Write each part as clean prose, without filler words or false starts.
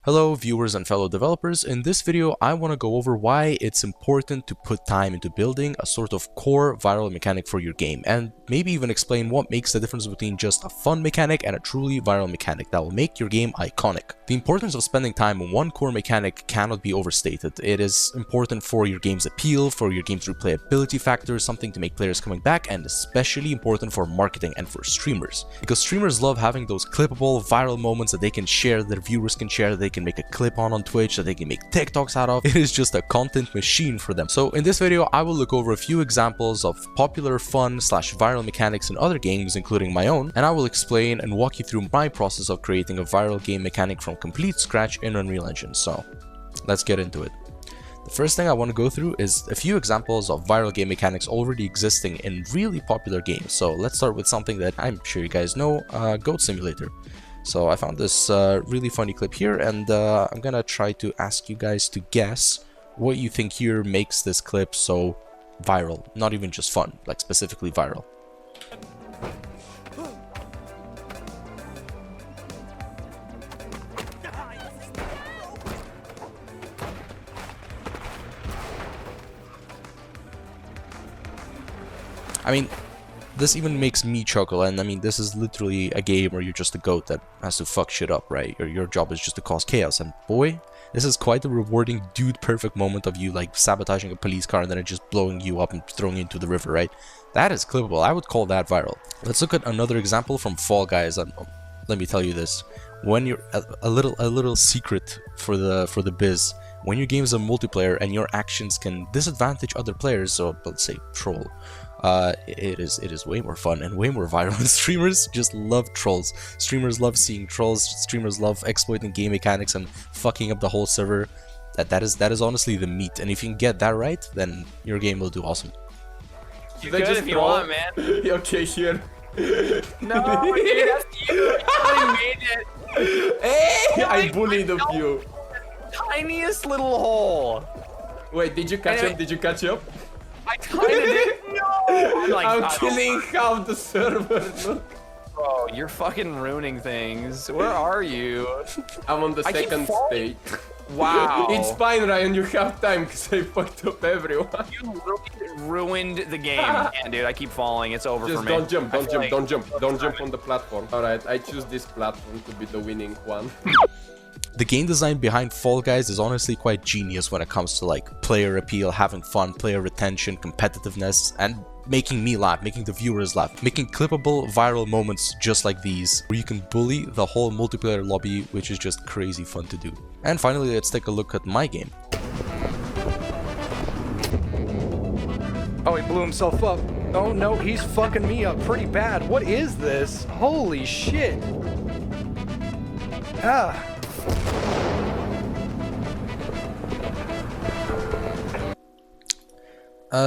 Hello viewers and fellow developers, in this video I want to go over why it's important to put time into building a sort of core viral mechanic for your game, and maybe even explain what makes the difference between just a fun mechanic and a truly viral mechanic that will make your game iconic. The importance of spending time on one core mechanic cannot be overstated. It is important for your game's appeal, for your game's replayability factor, something to make players coming back, and especially important for marketing and for streamers. Because streamers love having those clippable, viral moments that they can share, that viewers can share, that they can make a clip on Twitch, that they can make TikToks out of. It is just a content machine for them. So in this video, I will look over a few examples of popular fun/viral mechanics in other games, including my own, and I will explain and walk you through my process of creating a viral game mechanic from complete scratch in Unreal Engine. So let's get into it. The first thing I want to go through is a few examples of viral game mechanics already existing in really popular games. So let's start with something that I'm sure you guys know, Goat Simulator. So I found this really funny clip here, and I'm gonna try to ask you guys to guess what you think here makes this clip so viral. Not even just fun, like specifically viral. I mean, this even makes me chuckle, and I mean, this is literally a game where you're just a goat that has to fuck shit up, right? Your job is just to cause chaos, and boy, this is quite a rewarding dude perfect moment of you like sabotaging a police car and then it just blowing you up and throwing you into the river, right? That is clippable. I would call that viral. Let's look at another example from Fall Guys. Let me tell you this: when you're a little secret for the biz, when your game is a multiplayer and your actions can disadvantage other players, so let's say troll, it is way more fun and way more viral. Streamers just love trolls. Streamers love seeing trolls. Streamers love exploiting game mechanics and fucking up the whole server. That is honestly the meat, and if you can get that right, then your game will do awesome. You could if you want, man. Okay, here. No, dude, that's you. You really made it. Hey, I bullied of you. Tiniest little hole. Wait, did you catch up? Did you catch up? I kinda did. No. I'm killing half the server. Look. Bro, you're fucking ruining things. Where are you? I'm on the second stage. Wow. It's fine, Ryan. You have time because I fucked up everyone. You literally ruined the game. Man, dude, I keep falling. It's over Just for me. don't jump, don't jump on the platform. Alright, I choose this platform to be the winning one. The game design behind Fall Guys is honestly quite genius when it comes to like player appeal, having fun, player retention, competitiveness, and making me laugh, making the viewers laugh, making clippable viral moments just like these, where you can bully the whole multiplayer lobby, which is just crazy fun to do. And finally, let's take a look at my game. Oh, he blew himself up. Oh no, he's fucking me up pretty bad. What is this? Holy shit. Ah.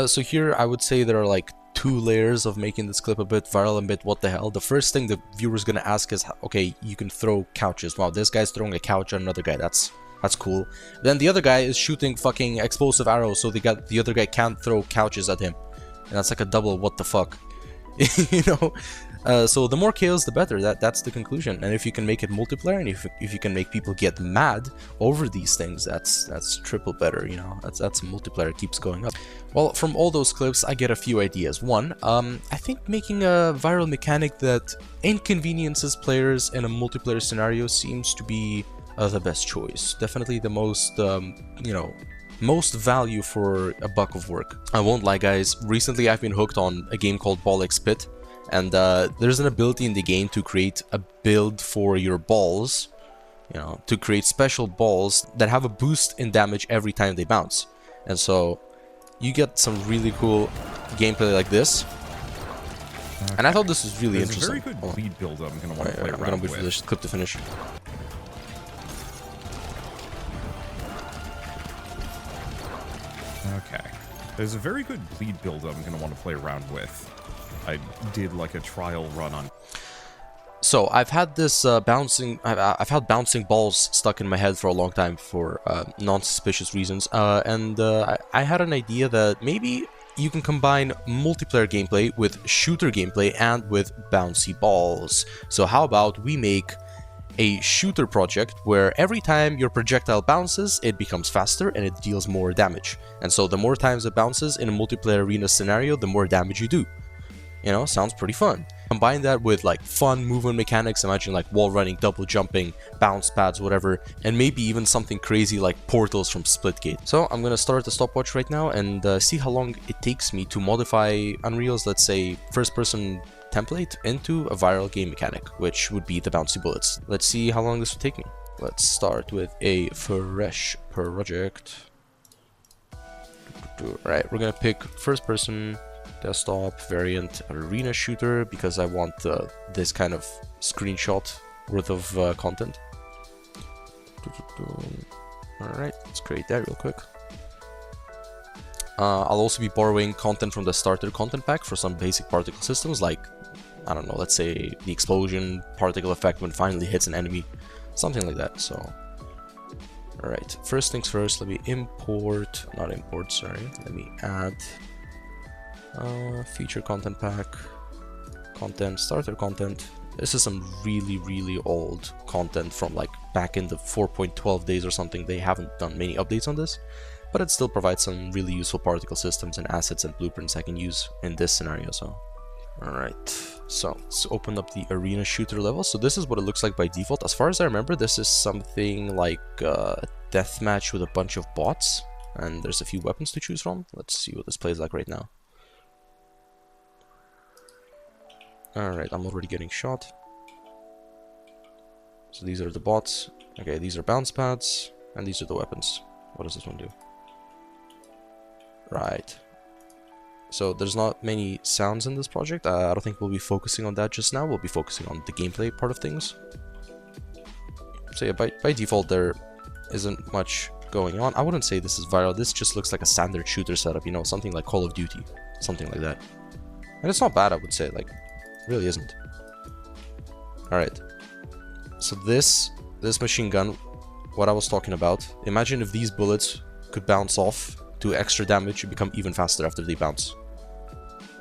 So here I would say there are like two layers of making this clip a bit viral and a bit what the hell. The first thing the viewer's gonna ask is, okay, you can throw couches. Wow, this guy's throwing a couch at another guy. That's cool. Then the other guy is shooting fucking explosive arrows, so the other guy can't throw couches at him. And that's like a double what the fuck. You know? So the more chaos, the better. That's the conclusion. And if you can make it multiplayer, and if you can make people get mad over these things, that's triple better. You know, that's multiplayer keeps going up. Well, from all those clips, I get a few ideas. One, I think making a viral mechanic that inconveniences players in a multiplayer scenario seems to be the best choice. Definitely the most, you know, most value for a buck of work. I won't lie, guys. Recently, I've been hooked on a game called Ball Spit. And there's an ability in the game to create a build for your balls, you know, to create special balls that have a boost in damage every time they bounce. And so you get some really cool gameplay like this. Okay. And I thought this was really interesting. There's a very good lead build I'm going to want to play around with. I'm going to wait for this clip to finish. Okay. There's a very good lead build I'm going to want to play around with. I did like a trial run on. So I've had this I've had bouncing balls stuck in my head for a long time for non-suspicious reasons, and I had an idea that maybe you can combine multiplayer gameplay with shooter gameplay and with bouncy balls. So how about we make a shooter project where every time your projectile bounces, it becomes faster and it deals more damage. And so the more times it bounces in a multiplayer arena scenario, the more damage you do. You know, sounds pretty fun. Combine that with like fun movement mechanics, imagine like wall running, double jumping, bounce pads, whatever, and maybe even something crazy like portals from Splitgate. So I'm gonna start the stopwatch right now and see how long it takes me to modify Unreal's, let's say, first-person template into a viral game mechanic, which would be the bouncy bullets. Let's see how long this would take me. Let's start with a fresh project. Right, we're gonna pick first-person desktop variant arena shooter because I want this kind of screenshot worth of content. Alright, let's create that real quick. I'll also be borrowing content from the starter content pack for some basic particle systems, like, I don't know, let's say the explosion particle effect when it finally hits an enemy, something like that. So alright, first things first, let me let me add feature content pack, content, starter content. This is some really old content from like back in the 4.12 days or something. They haven't done many updates on this, but it still provides some really useful particle systems and assets and blueprints I can use in this scenario. So alright, so let's open up the arena shooter level. So this is what it looks like by default. As far as I remember, this is something like a deathmatch with a bunch of bots, and there's a few weapons to choose from. Let's see what this plays like right now. Alright, I'm already getting shot. So these are the bots. Okay, these are bounce pads, and these are the weapons. What does this one do? Right. So there's not many sounds in this project. I don't think we'll be focusing on that just now. We'll be focusing on the gameplay part of things. So yeah, by default there isn't much going on. I wouldn't say this is viral. This just looks like a standard shooter setup, you know, something like Call of Duty, something like that. And it's not bad, I would say, like, really isn't. Alright, so this machine gun, what I was talking about, imagine if these bullets could bounce off, do extra damage, and become even faster after they bounce.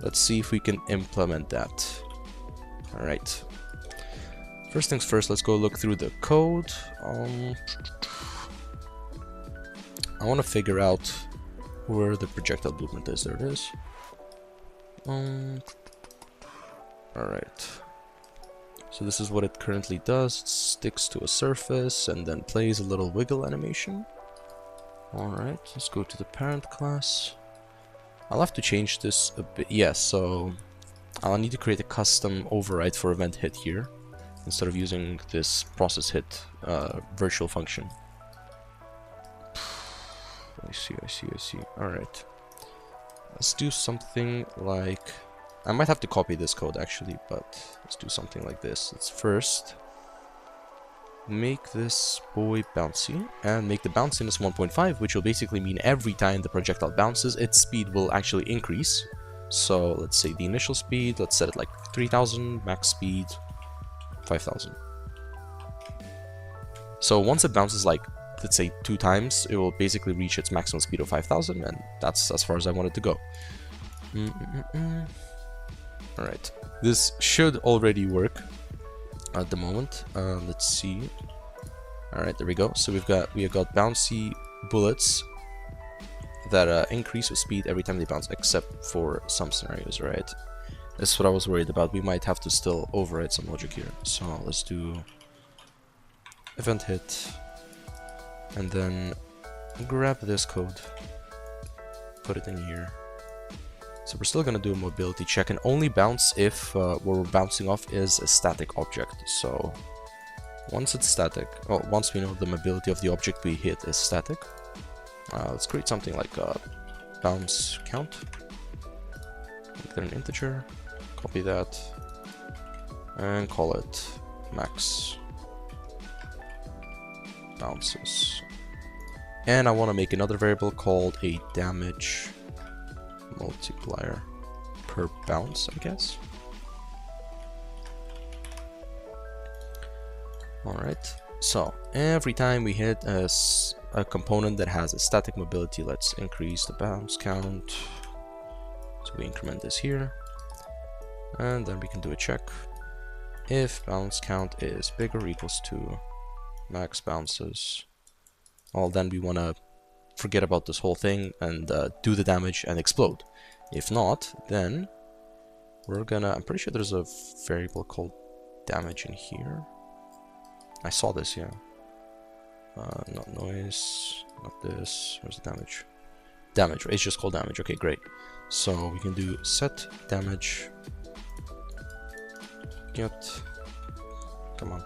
Let's see if we can implement that. Alright, first things first, let's go look through the code. I want to figure out where the projectile blueprint is. There it is. Alright, so this is what it currently does. It sticks to a surface and then plays a little wiggle animation. Alright, let's go to the parent class. I'll have to change this a bit. Yes, so I'll need to create a custom override for event hit here instead of using this process hit virtual function. I see. Alright, let's do something like, I might have to copy this code actually, but let's do something like this. Let's first make this boy bouncy and make the bounciness 1.5, which will basically mean every time the projectile bounces, its speed will actually increase. So let's say the initial speed, let's set it like 3000, max speed 5000. So once it bounces like, let's say 2 times, it will basically reach its maximum speed of 5000, and that's as far as I want it to go. Alright, this should already work at the moment. Let's see. Alright, there we go. So we have got bouncy bullets that increase with speed every time they bounce, except for some scenarios, right? That's what I was worried about. We might have to still override some logic here. So let's do event hit, and then grab this code, put it in here. So we're still gonna do a mobility check and only bounce if what we're bouncing off is a static object. So once it's static, well, once we know the mobility of the object we hit is static, let's create something like a bounce count. Make that an integer, copy that, and call it max bounces. And I want to make another variable called a damage multiplier per bounce, I guess. Alright, so every time we hit a component that has a static mobility, let's increase the bounce count. So we increment this here, and then we can do a check. if bounce count is bigger or equals to max bounces, well, then we want to forget about this whole thing and do the damage and explode. If not, then we're gonna, I'm pretty sure there's a variable called damage in here. I saw this, yeah. Not noise, not this. Where's the damage? Damage, it's just called damage. Okay, great. So we can do set damage get, come on,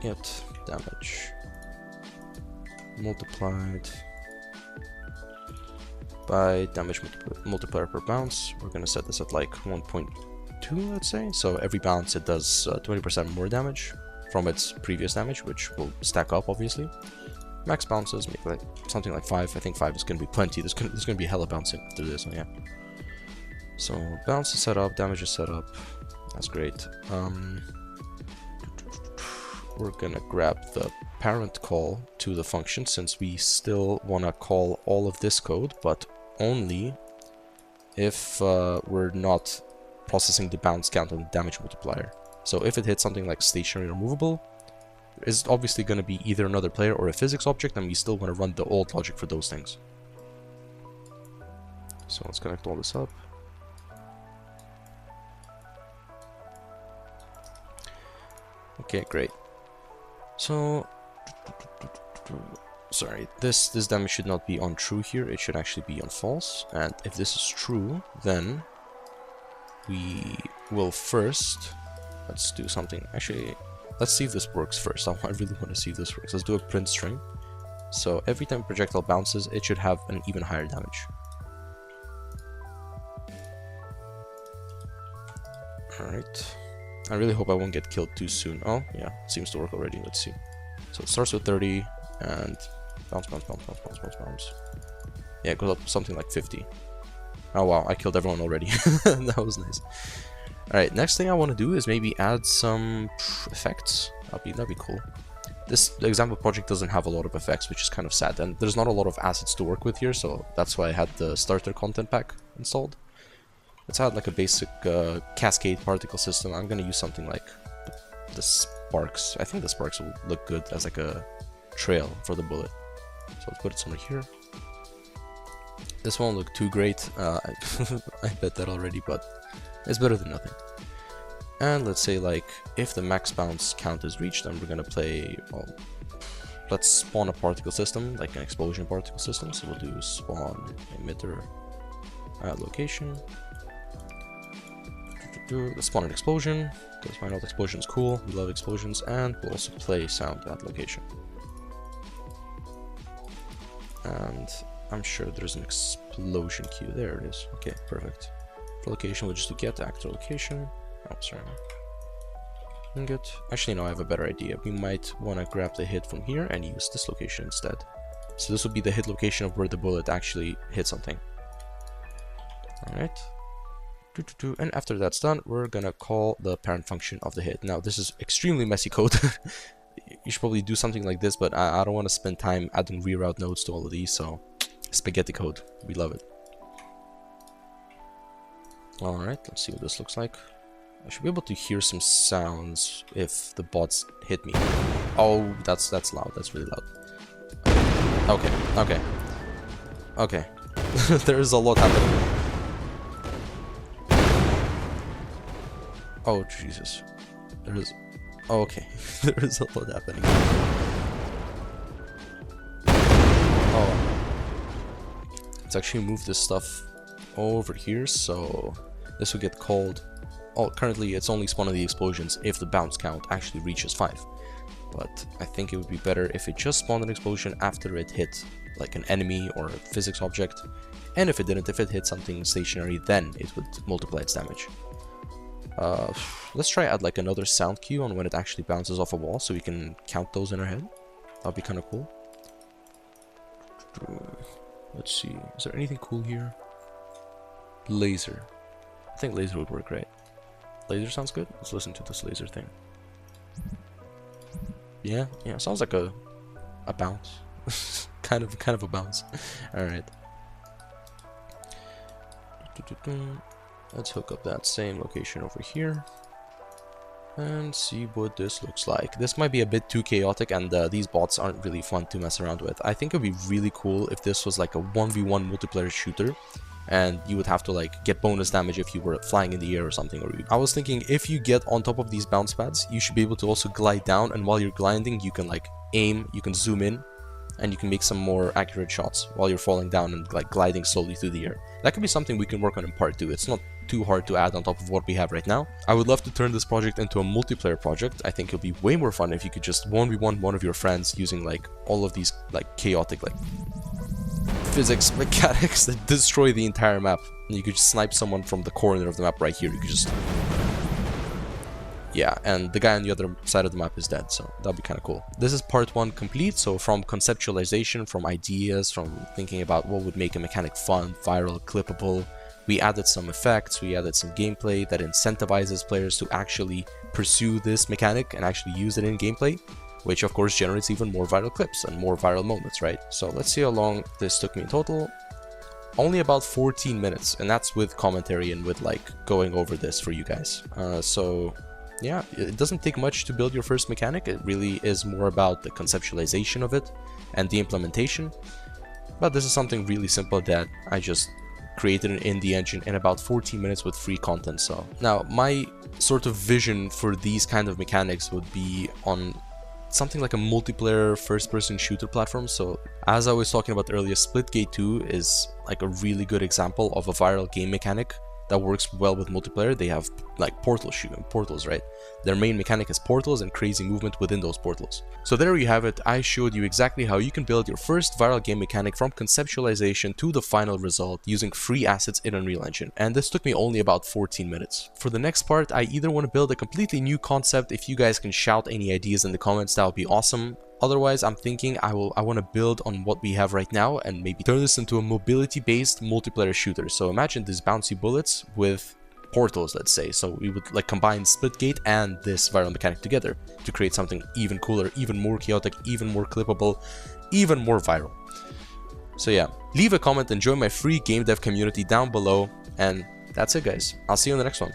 get damage multiplied by damage multiplier per bounce. We're gonna set this at like 1.2, let's say. So every bounce it does 20% more damage from its previous damage, which will stack up obviously. Max bounces, maybe like something like 5. I think 5 is gonna be plenty. There's gonna be hella bouncing after this one, yeah. So bounce is set up, damage is set up. That's great. We're gonna grab the parent call to the function, since we still wanna call all of this code, but only if we're not processing the bounce count on the damage multiplier. So if it hits something like stationary or movable, it's obviously going to be either another player or a physics object, and we still want to run the old logic for those things. So let's connect all this up. Okay, great. So, sorry, this damage should not be on true here, it should actually be on false. And if this is true, then we will first, let's do something, actually, let's see if this works first. I really want to see if this works. Let's do a print string. So every time projectile bounces, it should have an even higher damage. Alright. I really hope I won't get killed too soon. Oh, yeah, it seems to work already. Let's see. So it starts with 30 and bounce, bounce, bounce, bounce, bounce, bounce, bounce. Yeah, it goes up to something like 50. Oh wow, I killed everyone already. That was nice. Alright, next thing I want to do is maybe add some effects. That'd be cool. This example project doesn't have a lot of effects, which is kind of sad, and there's not a lot of assets to work with here, so that's why I had the starter content pack installed. Let's add like a basic cascade particle system. I'm gonna use something like the sparks. I think the sparks will look good as like a trail for the bullet. So let's put it somewhere here. This won't look too great, I bet that already, but it's better than nothing. And let's say like if the max bounce count is reached, then we're gonna play, well, let's spawn a particle system, like an explosion particle system. So we'll do spawn emitter at location. Let's spawn an explosion, because why not? Explosion's cool, we love explosions, and we'll also play sound at location. And I'm sure there's an explosion queue. There it is. Okay, perfect. For location, we'll just do get actor location. Oh, sorry. Ingot. Actually, no, I have a better idea. We might want to grab the hit from here and use this location instead. So this will be the hit location of where the bullet actually hit something. Alright. And after that's done, we're gonna call the parent function of the hit. Now, this is extremely messy code. You should probably do something like this, but I don't want to spend time adding reroute nodes to all of these, so spaghetti code. We love it. Alright, let's see what this looks like. I should be able to hear some sounds if the bots hit me. Oh, that's loud. That's really loud. Okay, okay. Okay. There is a lot happening. Oh, Jesus. There is... Oh, okay. There is a lot happening. Oh. Let's actually move this stuff over here, so this will get called... Oh, currently it's only spawning the explosions if the bounce count actually reaches 5. But I think it would be better if it just spawned an explosion after it hit like an enemy or a physics object. And if it didn't, if it hit something stationary, then it would multiply its damage. Let's try add like another sound cue on when it actually bounces off a wall, so we can count those in our head. That'd be kind of cool. Let's see, is there anything cool here? Laser. I think laser would work great. Laser sounds good. Let's listen to this laser thing. Yeah, sounds like a bounce. kind of a bounce. All right. Let's hook up that same location over here and see what this looks like. This might be a bit too chaotic, and these bots aren't really fun to mess around with. I think it'd be really cool if this was like a 1v1 multiplayer shooter, and you would have to like get bonus damage if you were flying in the air or something. Or I was thinking, if you get on top of these bounce pads, you should be able to also glide down, and while you're gliding you can like aim, you can zoom in, and you can make some more accurate shots while you're falling down and like gliding slowly through the air. That could be something we can work on in part 2. It's not too hard to add on top of what we have right now. I would love to turn this project into a multiplayer project. I think it'll be way more fun if you could just 1v1 one of your friends using like all of these like chaotic like physics mechanics that destroy the entire map. And you could just snipe someone from the corner of the map right here. You could just... yeah, and the guy on the other side of the map is dead, so that'll be kind of cool. This is part 1 complete, so from conceptualization, from ideas, from thinking about what would make a mechanic fun, viral, clippable, we added some effects, we added some gameplay that incentivizes players to actually pursue this mechanic and actually use it in gameplay, which of course generates even more viral clips and more viral moments, right? So let's see how long this took me in total. Only about 14 minutes, and that's with commentary and with like going over this for you guys. So yeah, it doesn't take much to build your first mechanic. It really is more about the conceptualization of it and the implementation. But this is something really simple that I just created in the engine in about 14 minutes with free content. So now my sort of vision for these kind of mechanics would be on something like a multiplayer first-person shooter platform. So as I was talking about earlier, Splitgate 2 is like a really good example of a viral game mechanic that works well with multiplayer. They have like portals, right? Their main mechanic is portals and crazy movement within those portals. So there you have it. I showed you exactly how you can build your first viral game mechanic from conceptualization to the final result using free assets in Unreal Engine. And this took me only about 14 minutes. For the next part, I either want to build a completely new concept. If you guys can shout any ideas in the comments, that would be awesome. Otherwise, I'm thinking I want to build on what we have right now and maybe turn this into a mobility-based multiplayer shooter. So imagine these bouncy bullets with portals, let's say. So we would like combine Splitgate and this viral mechanic together to create something even cooler, even more chaotic, even more clippable, even more viral. So yeah, leave a comment and join my free game dev community down below. And that's it, guys. I'll see you in the next one.